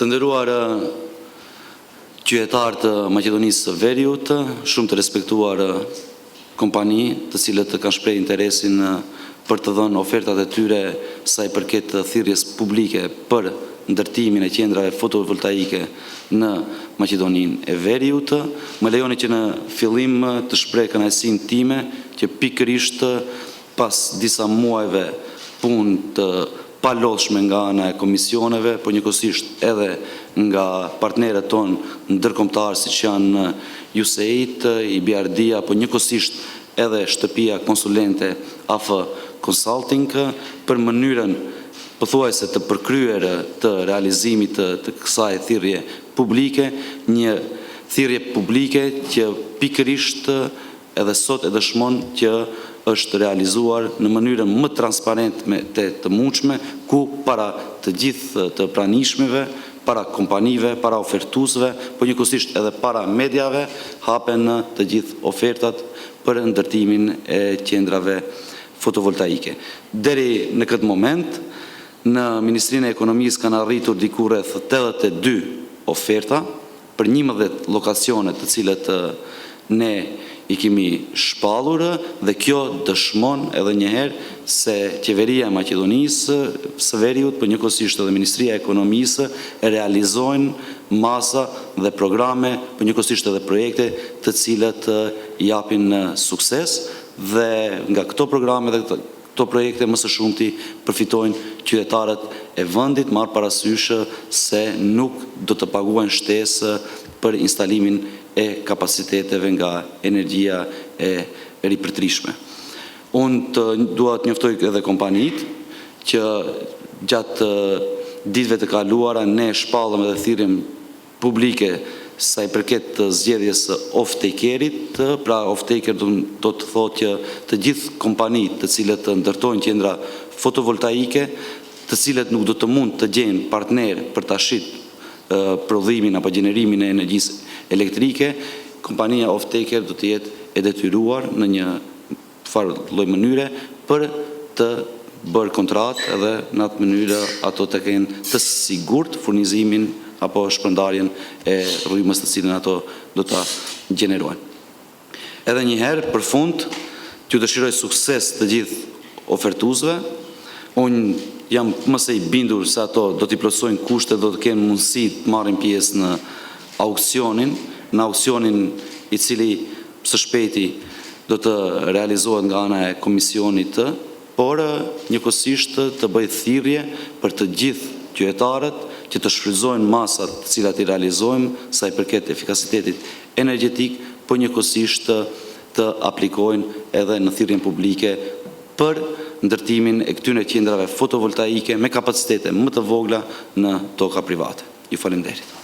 Të nderuar qytetarë të Maqedonisë së Veriut, shumë të respektuar kompani të cilët kanë shprehur interesin për të dhënë ofertat e tyre sa i përket thirrjes publike për ndërtimin e qendrave fotovoltaike në Maqedoninë e Veriut. Më lejoni që në fillim të shpreh kënaqësinë time që pikërisht pas disa muajve punë të palodhshme nga ana e komisioneve, por njëkohësisht edhe nga partnerët tonë ndërkombëtar siç janë USAID, IBRD, por njëkohësisht edhe shtëpia konsulente AF Consulting për mënyrën pothuajse të përkryer të realizimit të kësaj thirrje publike, një thirrje publike që pikërisht edhe sot e dëshmon që është realizuar në mënyrën më transparente të mundshme, ku para të gjithë të pranishmeve, para kompanive, para ofertuesve, por njëkohësisht edhe para mediave, hapen të gjithë ofertat për ndërtimin e qendrave fotovoltaike. Deri në këtë moment, në Ministrinë e Ekonomisë kanë arritur diku rreth 82 oferta për 11 lokacione të cilët ne i kemi shpallur, dhe kjo dëshmon edhe njëherë se qeveria e Maqedonisë së Veriut, për njëkohësisht edhe Ministria e Ekonomisë, realizojnë masa dhe programe, për njëkohësisht edhe projekte të cilët japin sukses, dhe nga këto programe dhe këto projekte më së shumti përfitojnë qytetarët e vendit, marrë parasysh se nuk do të paguajnë shtesë për instalimin e kapaciteteve nga energjia e ripërtrishme. Unë dua të njoftoj edhe kompanitë që gjatë ditëve të kaluara ne shpallëm edhe thirrjen publike sa i përket të zgjedhjes së off-takerit, pra off-taker do të thotë që të gjithë kompanitë të cilët ndërtojnë qendra fotovoltaike, të cilët nuk do të mund të gjejnë partner për ta prodhimin apo gjenerimin e energjisë elektrike, kompania off-taker do të jetë e detyruar në një lloj mënyre për të bërë kontratë, edhe në atë mënyrë ato të kenë të sigurt furnizimin apo shpërndarjen e rrymës të cilën ato do ta gjenerojnë. Edhe një herë për fund, t'ju dëshiroj sukses të gjithë ofertuesve. Unë jam më së i bindur se ato do t'i plotësojnë kushtet, do të kenë mundësi të marrin pjesë në auksionin i cili së shpejti do të realizohet nga ana e komisionit, por njëkohësisht të bëjë thirrje për të gjithë qytetarët që të shfrytëzojnë masat të cilat i realizojmë sa i përket efikasitetit energjetik, por njëkohësisht të aplikojnë edhe në thirrjen publike për ndërtimin e këtyre qendrave fotovoltaike me kapacitete më të vogla në toka private. Ju falenderit.